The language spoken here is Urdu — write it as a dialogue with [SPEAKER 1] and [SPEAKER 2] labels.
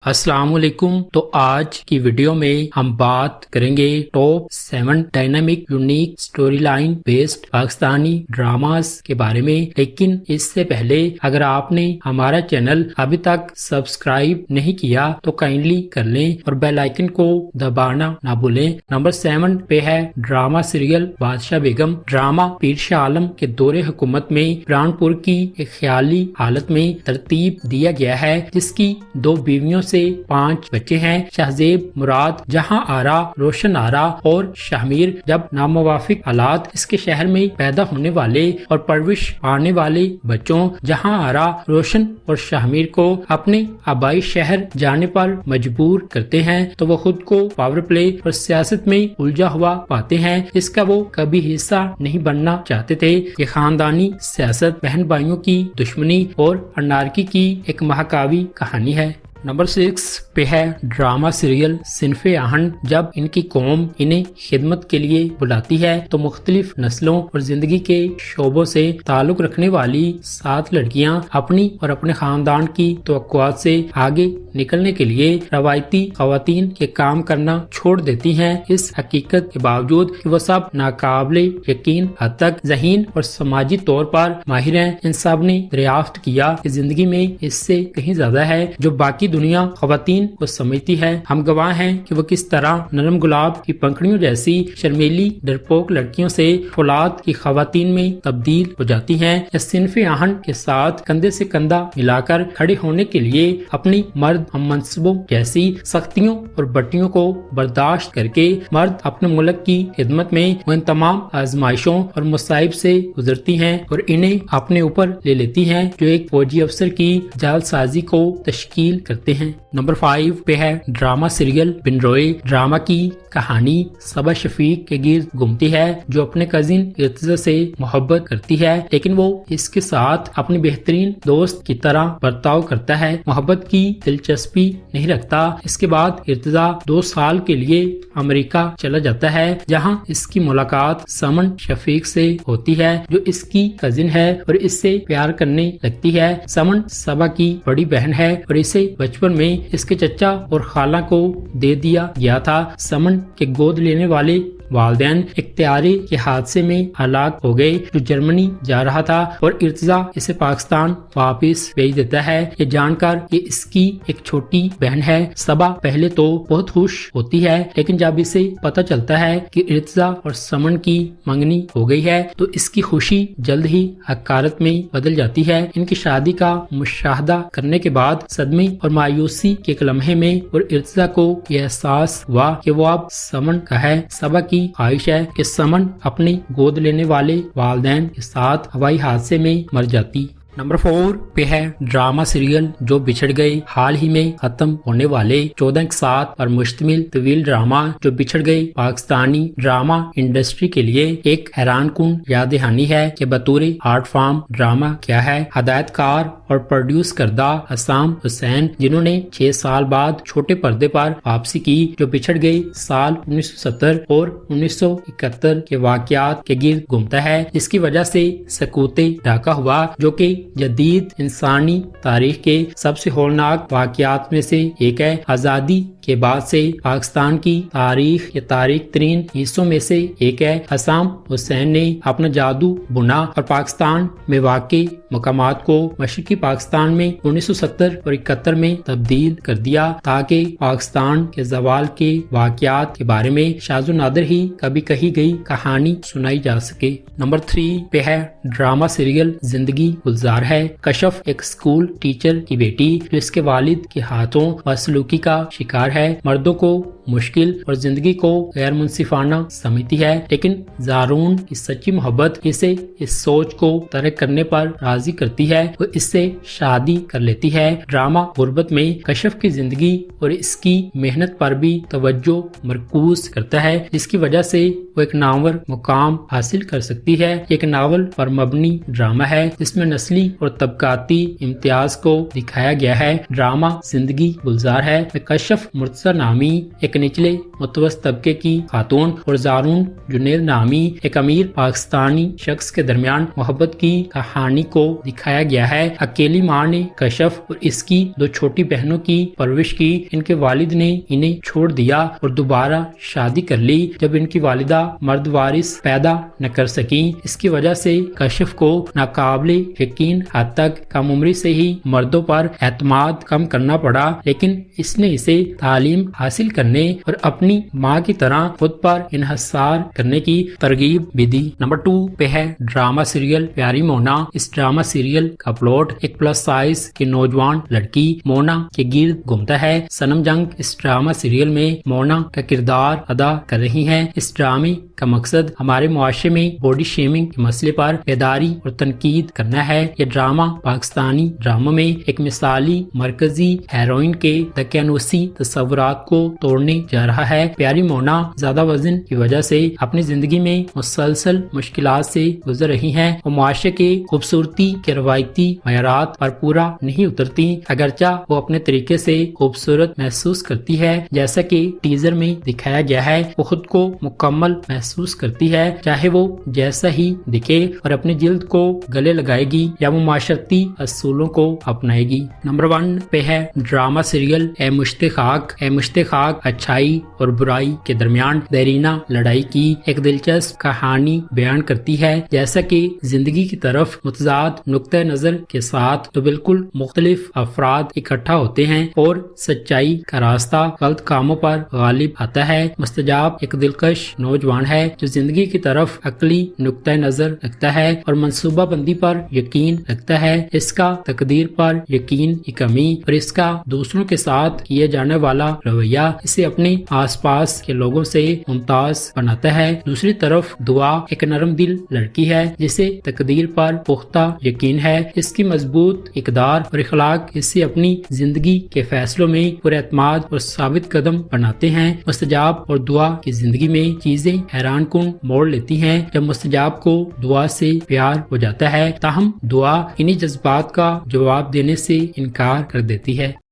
[SPEAKER 1] السلام علیکم۔ تو آج کی ویڈیو میں ہم بات کریں گے top 7 dynamic unique story line based Pakistani dramas کے بارے میں، لیکن اس سے پہلے اگر آپ نے ہمارا چینل ابھی تک سبسکرائب نہیں کیا تو کائنڈلی کر لیں اور بیل آئیکن کو دبانا نہ بھولیں۔ نمبر 7 پہ ہے ڈرامہ سیریل بادشاہ بیگم۔ ڈرامہ پیر شاہ عالم کے دور حکومت میں برہان پور کی ایک خیالی حالت میں ترتیب دیا گیا ہے، جس کی 2 بیویوں سے 5 بچے ہیں، شہزیب مراد، جہاں آرا، روشن آرا اور شاہمیر۔ جب ناموافق حالات اس کے شہر میں پیدا ہونے والے اور پرورش پانے والے بچوں جہاں آرا، روشن اور شاہمیر کو اپنے آبائی شہر جانے پر مجبور کرتے ہیں تو وہ خود کو پاور پلے اور سیاست میں الجھا ہوا پاتے ہیں، اس کا وہ کبھی حصہ نہیں بننا چاہتے تھے۔ یہ خاندانی سیاست، بہن بھائیوں کی دشمنی اور انارکی کی ایک مہاکاوی کہانی ہے۔ نمبر 6 پہ ہے ڈرامہ سیریل صنف آہن۔ جب ان کی قوم انہیں خدمت کے لیے بلاتی ہے تو مختلف نسلوں اور زندگی کے شعبوں سے تعلق رکھنے والی 7 لڑکیاں اپنی اور اپنے خاندان کی توقعات سے آگے نکلنے کے لیے روایتی خواتین کے کام کرنا چھوڑ دیتی ہیں، اس حقیقت کے باوجود کہ وہ سب ناقابل یقین حد تک ذہین اور سماجی طور پر ماہر ہیں۔ ان سب نے دریافت کیا کہ زندگی میں اس سے کہیں زیادہ ہے جو باقی دنیا خواتین کو سمجھتی ہے۔ ہم گواہ ہیں کہ وہ کس طرح نرم گلاب کی پنکھڑیوں جیسی شرمیلی ڈرپوک لڑکیوں سے فولاد کی خواتین میں تبدیل ہو جاتی ہیں، یا صنف آہن کے ساتھ کندھے سے کندھا ملا کر کھڑے ہونے کے لیے اپنی مرد ہم منصبوں جیسی سختیوں اور بٹیوں کو برداشت کر کے مرد اپنے ملک کی خدمت میں وہ ان تمام آزمائشوں اور مصائب سے گزرتی ہیں اور انہیں اپنے اوپر لے لیتی ہیں جو ایک فوجی افسر کی جعل سازی کو تشکیل کرتے ہیں۔ نمبر 5 پہ ہے ڈرامہ سیریل بن روئے۔ ڈرامہ کی کہانی صبا شفیق کے گرد گھومتی ہے جو اپنے کزن ارتضی سے محبت کرتی ہے، لیکن وہ اس کے ساتھ اپنی بہترین دوست کی طرح برتاؤ کرتا ہے، محبت کی دلچسپی نہیں رکھتا۔ اس کے بعد ارتضی 2 سال کے لیے امریکہ چلا جاتا ہے، جہاں اس کی ملاقات سمن شفیق سے ہوتی ہے جو اس کی کزن ہے اور اس سے پیار کرنے لگتی ہے۔ سمن صبا کی بڑی بہن ہے اور اسے بچپن میں اس کے چچا اور خالہ کو دے دیا گیا تھا۔ سمن کے گود لینے والے والدین ایک طیارے کے حادثے میں ہلاک ہو گئے جو جرمنی جا رہا تھا اور ارتضی اسے پاکستان واپس بھیج دیتا ہے، یہ جان کر کہ اس کی ایک چھوٹی بہن ہے۔ صبا پہلے تو بہت خوش ہوتی ہے، لیکن جب اسے پتہ چلتا ہے کہ ارتضی اور سمن کی منگنی ہو گئی ہے تو اس کی خوشی جلد ہی حقارت میں بدل جاتی ہے۔ ان کی شادی کا مشاہدہ کرنے کے بعد صدمے اور مایوسی کے ایک لمحے میں اور ارتضی کو یہ احساس ہوا کہ وہ اب سمن کا ہے۔ صبا کی خواہش ہے کہ سمن اپنے گود لینے والے والدین کے ساتھ ہوائی حادثے میں مر جاتی۔ نمبر 4 پہ ہے ڈرامہ سیریل جو بچھڑ گئے۔ حال ہی میں ختم ہونے والے 14 اقساط پر مشتمل طویل ڈرامہ جو بچھڑ گئے پاکستانی ڈرامہ انڈسٹری کے لیے ایک حیران کن یاد دہانی ہے کہ بطور آرٹ فارم ڈرامہ کیا ہے۔ ہدایت کار اور پروڈیوس کردہ عصام حسین، جنہوں نے 6 سال بعد چھوٹے پردے پر واپسی کی، جو بچھڑ گئے سال 1970 اور 1971 کے واقعات کے گرد گھومتا ہے، جس کی وجہ سے سکوت ڈھاکہ ہوا، جو کہ جدید انسانی تاریخ کے سب سے ہولناک واقعات میں سے ایک ہے۔ آزادی کے بعد سے پاکستان کی تاریخ کے تاریخ ترین حصوں میں سے ایک ہے۔ عصام حسین نے اپنا جادو بنا اور پاکستان میں واقع مقامات کو مشرقی پاکستان میں 1970 اور 71 میں تبدیل کر دیا تاکہ پاکستان کے زوال کے واقعات کے بارے میں شاذ و نادر ہی کبھی کہی گئی کہانی سنائی جا سکے۔ نمبر 3 پہ ہے ڈرامہ سیریل زندگی گلزار ہے۔ کشف ایک اسکول ٹیچر کی بیٹی جو اس کے والد کے ہاتھوں بدسلوکی کا شکار ہے، مردوں کو مشکل اور زندگی کو غیر منصفانہ سمجھتی ہے، لیکن زارون کی سچی محبت اسے اس سوچ کو ترک کرنے پر راضی کرتی ہے، وہ اس سے شادی کر لیتی ہے۔ ڈرامہ غربت میں کشف کی زندگی اور اس کی محنت پر بھی توجہ مرکوز کرتا ہے، جس کی وجہ سے وہ ایک نامور مقام حاصل کر سکتی ہے۔ ایک ناول پر مبنی ڈرامہ ہے جس میں نسلی قبائلی اور طبقاتی امتیاز کو دکھایا گیا ہے۔ ڈرامہ زندگی گلزار ہے میں کشف مرتضی نامی ایک نچلے متوسط طبقے کی خاتون اور زارون جنید نامی ایک امیر پاکستانی شخص کے درمیان محبت کی کہانی کو دکھایا گیا ہے۔ اکیلی ماں نے کشف اور اس کی دو چھوٹی بہنوں کی پرورش کی۔ ان کے والد نے انہیں چھوڑ دیا اور دوبارہ شادی کر لی جب ان کی والدہ مرد وارث پیدا نہ کر سکیں۔ اس کی وجہ سے کشف کو ناقابل یقین حد تک کم عمری سے ہی مردوں پر اعتماد کم کرنا پڑا، لیکن اس نے اسے تعلیم حاصل کرنے اور اپنی ماں کی طرح خود پر انحصار کرنے کی ترغیب بھی دی۔ نمبر 2 پہ ہے ڈرامہ سیریل پیاری مونا۔ اس ڈرامہ سیریل کا پلاٹ ایک پلس سائز کی نوجوان لڑکی مونا کے گرد گھومتا ہے۔ سنم جنگ اس ڈرامہ سیریل میں مونا کا کردار ادا کر رہی ہیں۔ اس ڈرامے کا مقصد ہمارے معاشرے میں باڈی شیمنگ کے مسئلے پر بیداری اور تنقید کرنا ہے۔ یہ ڈرامہ پاکستانی ڈراموں میں ایک مثالی مرکزی ہیروئن کے دقیانوسی تصورات کو توڑنے جا رہا ہے۔ پیاری مونا زیادہ وزن کی وجہ سے اپنی زندگی میں مسلسل مشکلات سے گزر رہی ہیں اور معاشرے کے خوبصورتی کے روایتی معیارات پر پورا نہیں اترتی، اگرچہ وہ اپنے طریقے سے خوبصورت محسوس کرتی ہے۔ جیسا کہ ٹیزر میں دکھایا گیا ہے، وہ خود کو مکمل محسوس کرتی ہے، چاہے وہ جیسا ہی دکھے، اور اپنی جلد کو گلے لگائے گی یا وہ معاشرتی اصولوں کو اپنائے گی۔ نمبر 1 پہ ہے ڈرامہ سیریل اے مشت خاک۔ اے مشت خاک اچھائی اور برائی کے درمیان دیرینہ لڑائی کی ایک دلچسپ کہانی بیان کرتی ہے۔ جیسا کہ زندگی کی طرف متضاد نقطہ نظر کے ساتھ تو بالکل مختلف افراد اکٹھا ہوتے ہیں اور سچائی کا راستہ غلط کاموں پر غالب آتا ہے۔ مستجاب ایک دلکش نوجوان ہے جو زندگی کی طرف عقلی نقطہ نظر رکھتا ہے اور منصوبہ بندی پر یقین رکھتا ہے۔ اس کا تقدیر پر یقین کی کمی اور اس کا دوسروں کے ساتھ کیے جانے والا رویہ اسے اپنے آس پاس کے لوگوں سے ممتاز بناتا ہے۔ دوسری طرف دعا ایک نرم دل لڑکی ہے جسے تقدیر پر پختہ یقین ہے۔ اس کی مضبوط اقدار اور اخلاق اسے اپنی زندگی کے فیصلوں میں پر اعتماد اور ثابت قدم بناتے ہیں۔ مستجاب اور دعا کی زندگی میں چیزیں حیران کن موڑ لیتی ہیں جب مستجاب کو دعا سے پیار ہو جاتا ہے، تاہم دعا انہی جذبات کا جواب دینے سے انکار کر دیتی ہے۔